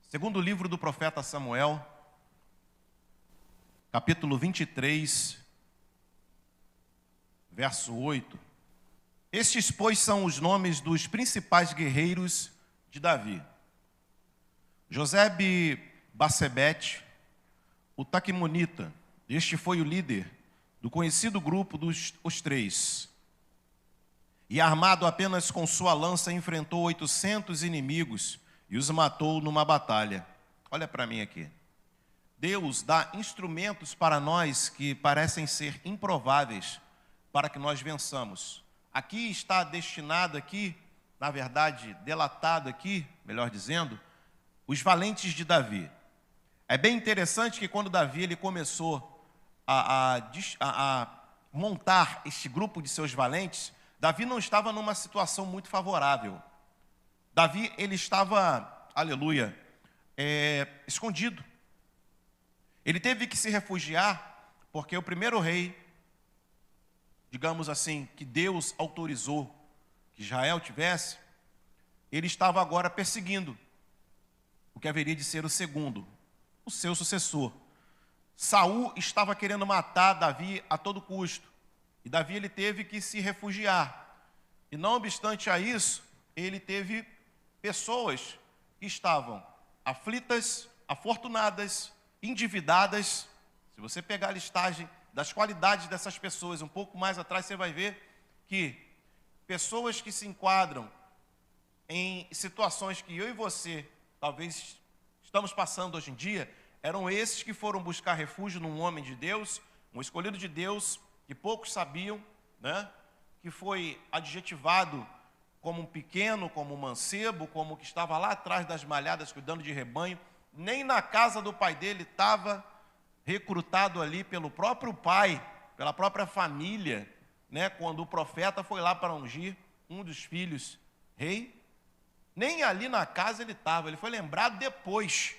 Segundo livro do profeta Samuel, capítulo 23, verso 8. Estes, pois, são os nomes dos principais guerreiros de Davi: Josebe-Basebete, o Taquimonita. Este foi o líder do conhecido grupo dos os três. E armado apenas com sua lança, enfrentou 800 inimigos e os matou numa batalha. Olha para mim aqui. Deus dá instrumentos para nós que parecem ser improváveis para que nós vençamos. Aqui está destinado aqui, na verdade, delatado aqui, melhor dizendo, os valentes de Davi. É bem interessante que quando Davi ele começou a montar este grupo de seus valentes, Davi não estava numa situação muito favorável. Davi, ele estava, aleluia, escondido. Ele teve que se refugiar, porque o primeiro rei, digamos assim, que Deus autorizou que Israel tivesse, ele estava agora perseguindo o que haveria de ser o segundo, o seu sucessor. Saul estava querendo matar Davi a todo custo, e Davi ele teve que se refugiar. E não obstante a isso, ele teve pessoas que estavam aflitas, afortunadas, endividadas. Se você pegar a listagem das qualidades dessas pessoas, um pouco mais atrás você vai ver que pessoas que se enquadram em situações que eu e você talvez estamos passando hoje em dia, eram esses que foram buscar refúgio num homem de Deus, um escolhido de Deus, que poucos sabiam, né? Que foi adjetivado como um pequeno, como um mancebo, como que estava lá atrás das malhadas cuidando de rebanho. Nem na casa do pai dele estava recrutado ali pelo próprio pai, pela própria família, né? Quando o profeta foi lá para ungir um dos filhos rei, nem ali na casa ele estava, ele foi lembrado depois.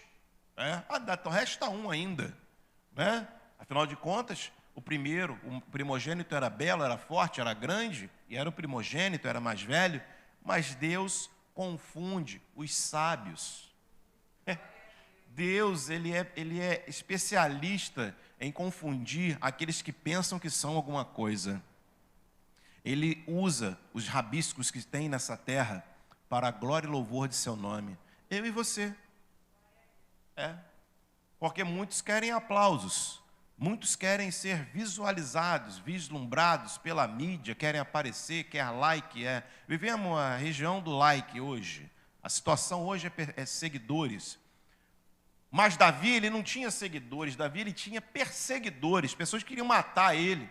Então resta um ainda, né? Afinal de contas, o primogênito era belo, era forte, era grande, e era o primogênito, era mais velho, mas Deus confunde os sábios. Deus, ele é especialista em confundir aqueles que pensam que são alguma coisa. Ele usa os rabiscos que tem nessa terra para a glória e louvor de seu nome. Eu e você. Porque muitos querem aplausos, muitos querem ser visualizados, vislumbrados pela mídia, querem aparecer, quer like. Vivemos a região do like hoje. A situação hoje é seguidores. Mas Davi, ele não tinha seguidores, Davi, ele tinha perseguidores, pessoas que queriam matar ele.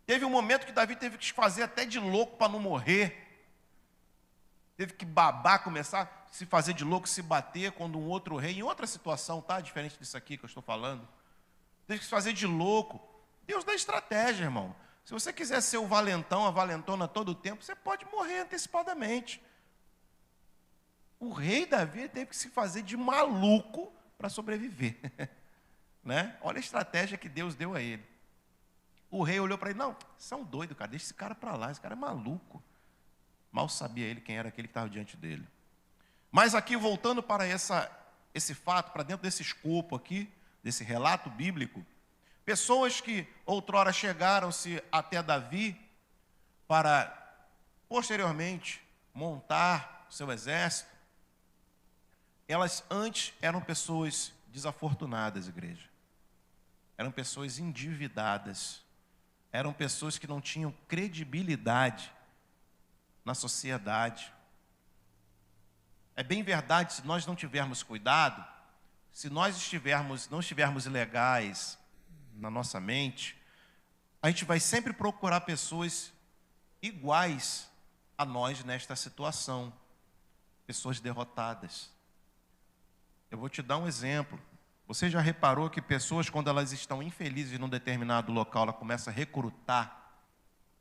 Teve um momento que Davi teve que se fazer até de louco para não morrer. Teve que babar, começar a se fazer de louco, se bater quando um outro rei, em outra situação, tá? Diferente disso aqui que eu estou falando. Teve que se fazer de louco. Deus dá estratégia, irmão. Se você quiser ser o valentão, a valentona todo o tempo, você pode morrer antecipadamente. O rei Davi teve que se fazer de maluco para sobreviver. Né? Olha a estratégia que Deus deu a ele. O rei olhou para ele: não, você é um doido, cara, deixa esse cara para lá, esse cara é maluco. Mal sabia ele quem era aquele que estava diante dele. Mas aqui, voltando para esse fato, para dentro desse escopo aqui, desse relato bíblico, pessoas que outrora chegaram-se até Davi para, posteriormente, montar seu exército, elas antes eram pessoas desafortunadas, igreja. Eram pessoas endividadas. Eram pessoas que não tinham credibilidade na sociedade. É bem verdade, se nós não tivermos cuidado, se nós não estivermos ilegais na nossa mente, a gente vai sempre procurar pessoas iguais a nós nesta situação, pessoas derrotadas. Eu vou te dar um exemplo. Você já reparou que pessoas, quando elas estão infelizes num determinado local, ela começa a recrutar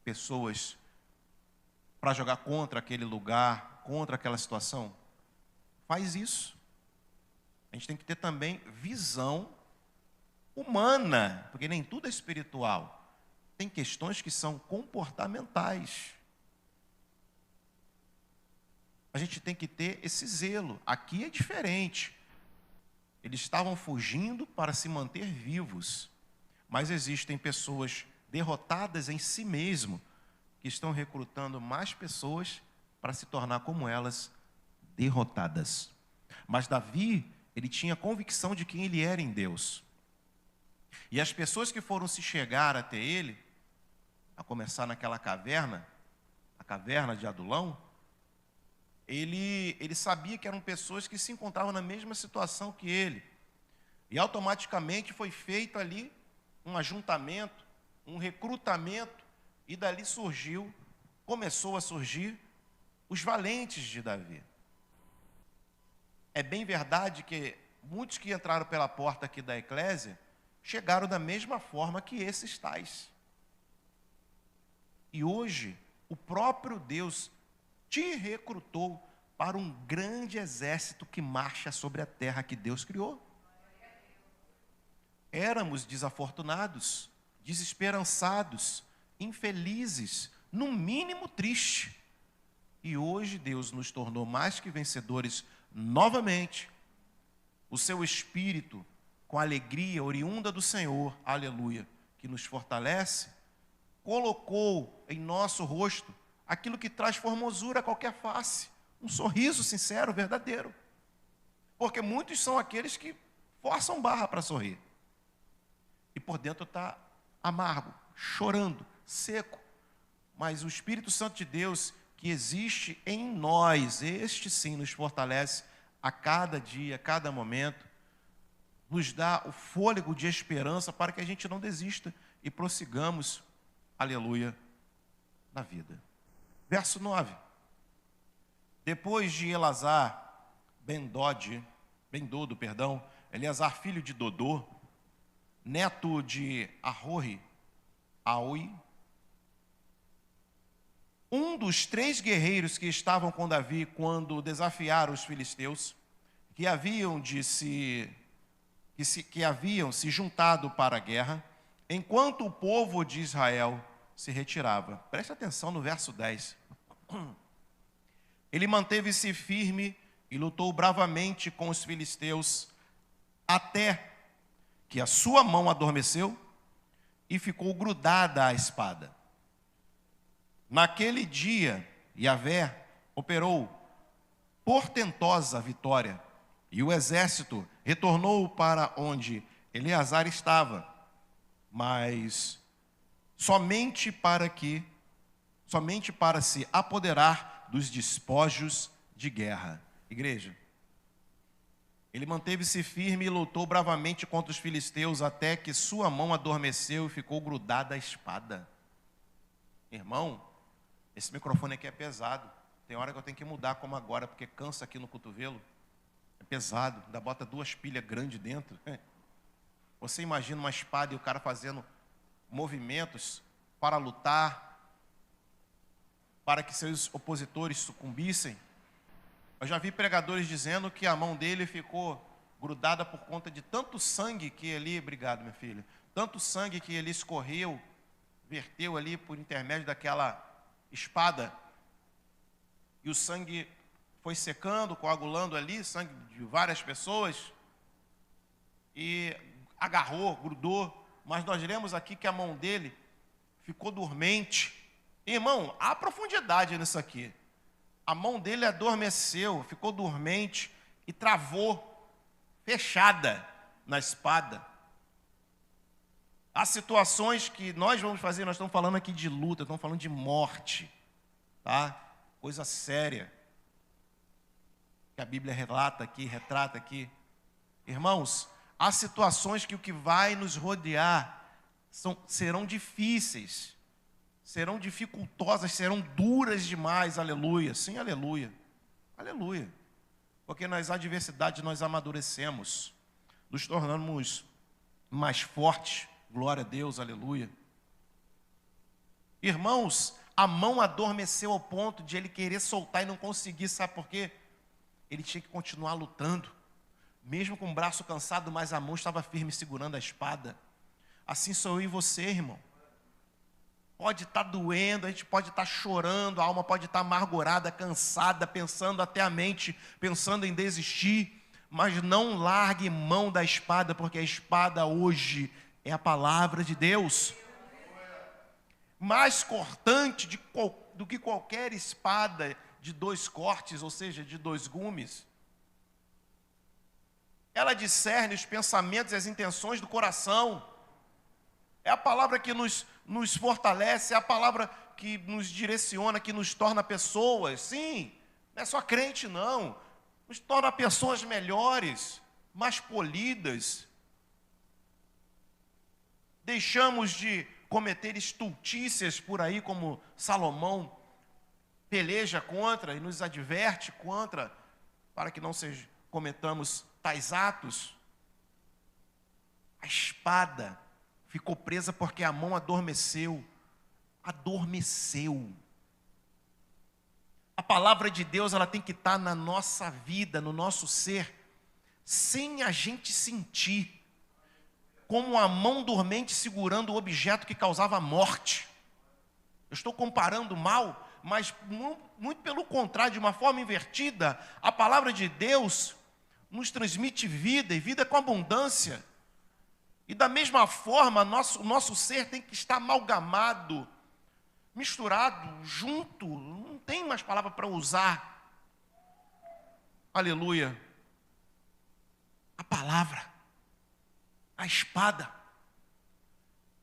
pessoas para jogar contra aquele lugar, contra aquela situação? Faz isso. A gente tem que ter também visão humana, porque nem tudo é espiritual. Tem questões que são comportamentais. A gente tem que ter esse zelo. Aqui é diferente. Eles estavam fugindo para se manter vivos. Mas existem pessoas derrotadas em si mesmo, que estão recrutando mais pessoas para se tornar como elas, derrotadas. Mas Davi, ele tinha convicção de quem ele era em Deus. E as pessoas que foram se chegar até ele, a começar naquela caverna, a caverna de Adulão, ele sabia que eram pessoas que se encontravam na mesma situação que ele. E automaticamente foi feito ali um ajuntamento, um recrutamento, e dali começou a surgir os valentes de Davi. É bem verdade que muitos que entraram pela porta aqui da eclésia chegaram da mesma forma que esses tais. E hoje, o próprio Deus te recrutou para um grande exército que marcha sobre a terra que Deus criou. Éramos desafortunados, desesperançados, infelizes, no mínimo triste. E hoje Deus nos tornou mais que vencedores novamente. O seu Espírito, com alegria oriunda do Senhor, aleluia, que nos fortalece, colocou em nosso rosto aquilo que traz formosura a qualquer face, um sorriso sincero, verdadeiro. Porque muitos são aqueles que forçam barra para sorrir. E por dentro está amargo, chorando, seco. Mas o Espírito Santo de Deus, que existe em nós, este sim nos fortalece a cada dia, a cada momento, nos dá o fôlego de esperança para que a gente não desista e prossigamos, aleluia, na vida. Verso 9. Depois de Eleazar, Eleazar filho de Dodô, neto de Aui, um dos 3 guerreiros que estavam com Davi quando desafiaram os filisteus, que haviam se juntado para a guerra, enquanto o povo de Israel se retirava. Preste atenção no verso 10. Ele manteve-se firme e lutou bravamente com os filisteus, até que a sua mão adormeceu e ficou grudada à espada. Naquele dia, Yahvé operou portentosa vitória, e o exército retornou para onde Eleazar estava, mas somente para se apoderar dos despojos de guerra. Igreja, ele manteve-se firme e lutou bravamente contra os filisteus, até que sua mão adormeceu e ficou grudada à espada. Irmão, esse microfone aqui é pesado. Tem hora que eu tenho que mudar, como agora, porque cansa aqui no cotovelo. É pesado, ainda bota 2 pilhas grandes dentro. Você imagina uma espada e o cara fazendo movimentos para lutar, para que seus opositores sucumbissem. Eu já vi pregadores dizendo que a mão dele ficou grudada por conta de tanto sangue que ali, obrigado minha filha, tanto sangue que ele escorreu, verteu ali por intermédio daquela espada, e o sangue foi secando, coagulando ali, sangue de várias pessoas, e agarrou, grudou, mas nós lemos aqui que a mão dele ficou dormente. Irmão, há profundidade nisso aqui. A mão dele adormeceu, ficou dormente e travou, fechada na espada. Há situações que nós vamos fazer, nós estamos falando aqui de luta, estamos falando de morte, tá? Coisa séria, que a Bíblia retrata aqui. Irmãos, há situações que o que vai nos rodear serão difíceis, serão dificultosas, serão duras demais, aleluia, sim, aleluia, aleluia, porque nas adversidades nós amadurecemos, nos tornamos mais fortes, glória a Deus, aleluia. Irmãos, a mão adormeceu ao ponto de ele querer soltar e não conseguir, sabe por quê? Ele tinha que continuar lutando, mesmo com o braço cansado, mas a mão estava firme segurando a espada. Assim sou eu e você, irmão. Pode estar doendo, a gente pode estar chorando, a alma pode estar amargurada, cansada, pensando até a mente, pensando em desistir, mas não largue mão da espada, porque a espada hoje é a palavra de Deus. Mais cortante do que qualquer espada de 2 cortes, ou seja, de 2 gumes. Ela discerne os pensamentos e as intenções do coração. É a palavra que nos fortalece, é a palavra que nos direciona, que nos torna pessoas. Sim, não é só crente, não. Nos torna pessoas melhores, mais polidas. Deixamos de cometer estultícias por aí, como Salomão peleja contra e nos adverte contra, para que não cometamos tais atos. A espada ficou presa porque a mão adormeceu. Adormeceu. A palavra de Deus, ela tem que estar na nossa vida, no nosso ser, sem a gente sentir, como a mão dormente segurando o objeto que causava morte. Eu estou comparando mal, mas muito pelo contrário, de uma forma invertida, a palavra de Deus nos transmite vida, e vida com abundância. E da mesma forma, o nosso ser tem que estar amalgamado, misturado, junto, não tem mais palavra para usar. Aleluia. A palavra, a espada.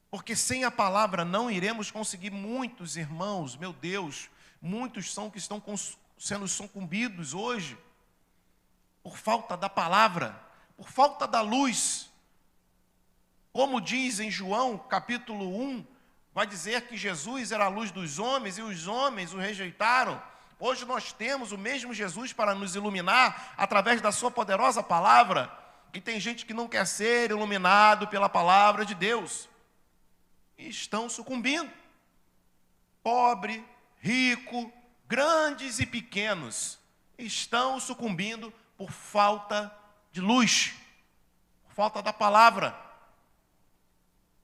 Porque sem a palavra não iremos conseguir. Muitos irmãos, meu Deus, muitos são que estão sendo sucumbidos hoje, por falta da palavra, por falta da luz. Como diz em João, capítulo 1, vai dizer que Jesus era a luz dos homens e os homens o rejeitaram. Hoje nós temos o mesmo Jesus para nos iluminar através da sua poderosa palavra. E tem gente que não quer ser iluminado pela palavra de Deus. E estão sucumbindo. Pobre, rico, grandes e pequenos estão sucumbindo por falta de luz, por falta da palavra.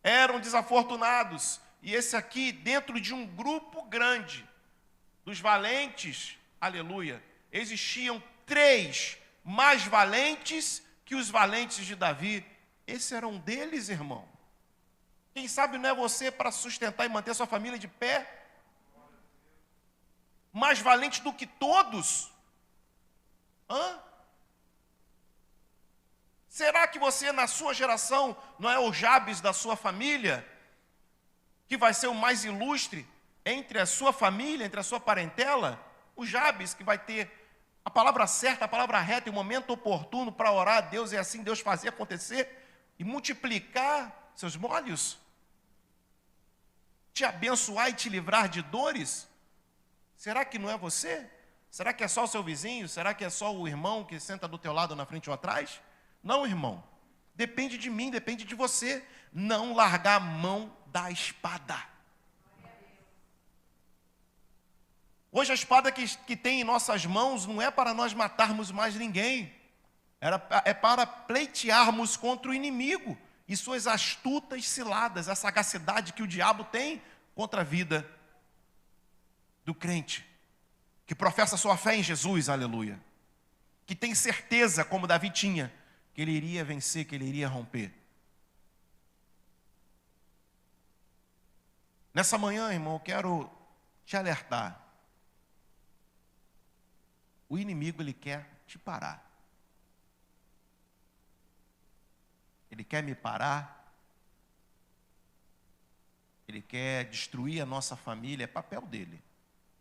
Eram desafortunados. E esse aqui, dentro de um grupo grande dos valentes, aleluia, existiam 3 mais valentes que os valentes de Davi. Esse era um deles, irmão. Quem sabe não é você para sustentar e manter sua família de pé? Mais valente do que todos? Será que você, na sua geração, não é o Jabes da sua família, que vai ser o mais ilustre entre a sua família, entre a sua parentela? O Jabes que vai ter a palavra certa, a palavra reta, e o momento oportuno para orar a Deus, e assim Deus fazer acontecer e multiplicar seus molhos, te abençoar e te livrar de dores. Será que não é você? Será que é só o seu vizinho? Será que é só o irmão que senta do teu lado, na frente ou atrás? Não, irmão. Depende de mim, depende de você. Não largar a mão da espada. Hoje a espada que tem em nossas mãos não é para nós matarmos mais ninguém. É para pleitearmos contra o inimigo e suas astutas ciladas, a sagacidade que o diabo tem contra a vida do crente, que professa sua fé em Jesus, aleluia, que tem certeza, como Davi tinha, que ele iria vencer, que ele iria romper. Nessa manhã, irmão, eu quero te alertar. O inimigo, ele quer te parar. Ele quer me parar. Ele quer destruir a nossa família, é papel dele.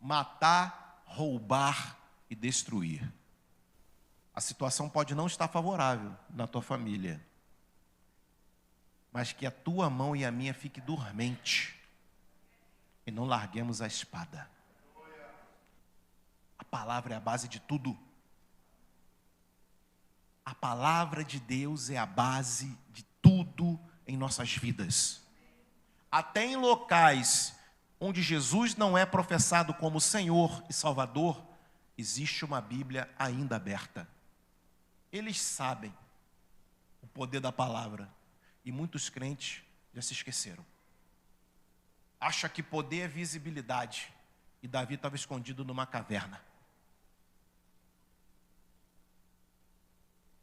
Matar, roubar e destruir. A situação pode não estar favorável na tua família, mas que a tua mão e a minha fique dormente e não larguemos a espada. A palavra é a base de tudo. A palavra de Deus é a base de tudo em nossas vidas. Até em locais onde Jesus não é professado como Senhor e Salvador, existe uma Bíblia ainda aberta. Eles sabem o poder da palavra e muitos crentes já se esqueceram. Acha que poder é visibilidade, e Davi estava escondido numa caverna.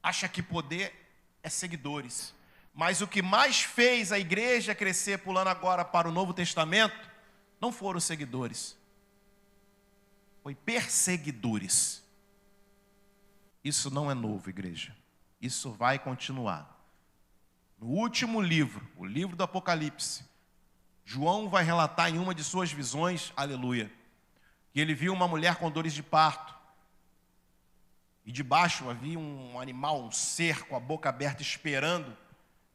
acha que poder é seguidores. Mas o que mais fez a igreja crescer, pulando agora para o Novo Testamento, não foram os seguidores. Foi perseguidores. Isso não é novo, igreja. Isso vai continuar. No último livro, o livro do Apocalipse, João vai relatar em uma de suas visões, aleluia, que ele viu uma mulher com dores de parto. E debaixo havia um animal, um ser com a boca aberta, esperando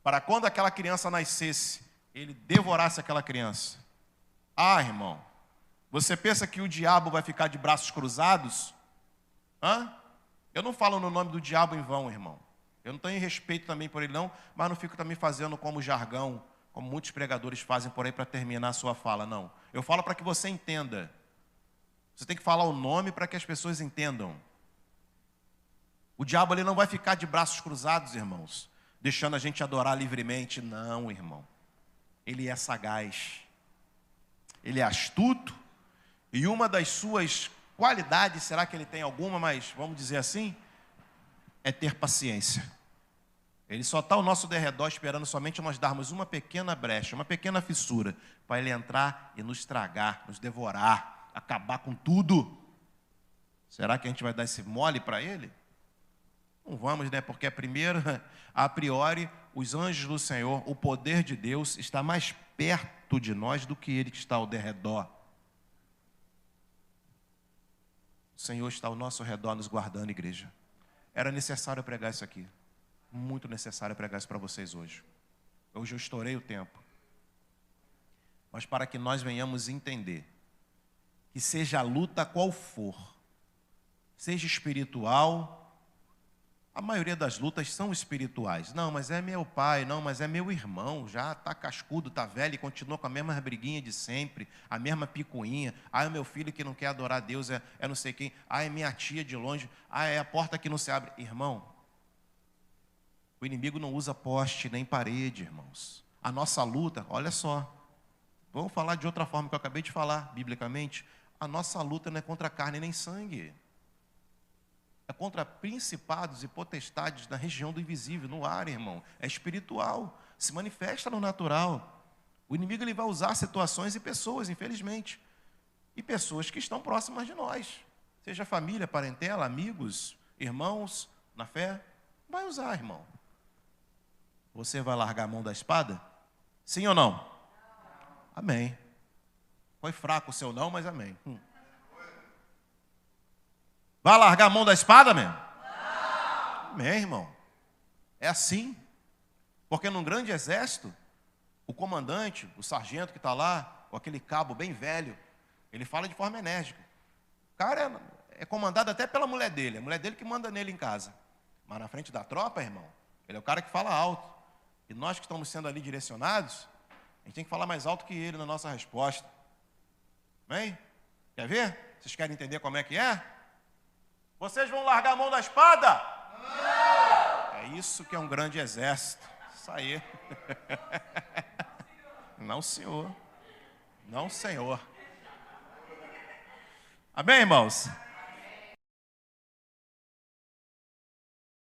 para quando aquela criança nascesse, ele devorasse aquela criança. Ah, irmão, você pensa que o diabo vai ficar de braços cruzados? Eu não falo no nome do diabo em vão, irmão. Eu não tenho respeito também por ele não, mas não fico também fazendo como jargão, como muitos pregadores fazem por aí para terminar a sua fala, não. Eu falo para que você entenda. Você tem que falar o nome para que as pessoas entendam. O diabo ali não vai ficar de braços cruzados, irmãos, deixando a gente adorar livremente. Não, irmão. Ele é sagaz. Ele é astuto. E uma das suas qualidades, será que ele tem alguma, mas vamos dizer assim, é ter paciência. Ele só está ao nosso derredor esperando somente nós darmos uma pequena brecha, uma pequena fissura, para ele entrar e nos tragar, nos devorar, acabar com tudo. Será que a gente vai dar esse mole para ele? Não vamos, né? Porque primeiro, a priori, os anjos do Senhor, o poder de Deus está mais perto de nós do que ele que está ao derredor. O Senhor está ao nosso redor nos guardando, igreja. Era necessário pregar isso aqui. Muito necessário pregar isso para vocês hoje. Hoje eu estourei o tempo. Mas para que nós venhamos entender que seja a luta qual for, seja espiritual, a maioria das lutas são espirituais. Não, mas é meu pai, não, mas é meu irmão, já está cascudo, está velho e continua com a mesma briguinha de sempre, a mesma picuinha. Ah, é meu filho que não quer adorar a Deus, é não sei quem. Ah, é minha tia de longe. Ah, é a porta que não se abre. Irmão, o inimigo não usa poste nem parede, irmãos. A nossa luta, olha só, vamos falar de outra forma que eu acabei de falar, biblicamente. A nossa luta não é contra carne nem sangue. É contra principados e potestades na região do invisível, no ar, irmão. É espiritual, se manifesta no natural. O inimigo ele vai usar situações e pessoas, infelizmente. E pessoas que estão próximas de nós. Seja família, parentela, amigos, irmãos, na fé. Vai usar, irmão. Você vai largar a mão da espada? Sim ou não? Amém. Foi fraco o seu não, mas amém. Vai largar a mão da espada, mesmo? Não. Amém, irmão. É assim. Porque num grande exército, o comandante, o sargento que está lá, ou aquele cabo bem velho, ele fala de forma enérgica. O cara é comandado até pela mulher dele. A mulher dele que manda nele em casa. Mas na frente da tropa, irmão, ele é o cara que fala alto. E nós que estamos sendo ali direcionados, a gente tem que falar mais alto que ele na nossa resposta. Amém? Quer ver? Vocês querem entender como é que é? Vocês vão largar a mão da espada? Não! É isso que é um grande exército. Isso aí. Não, senhor. Não, senhor. Amém, irmãos?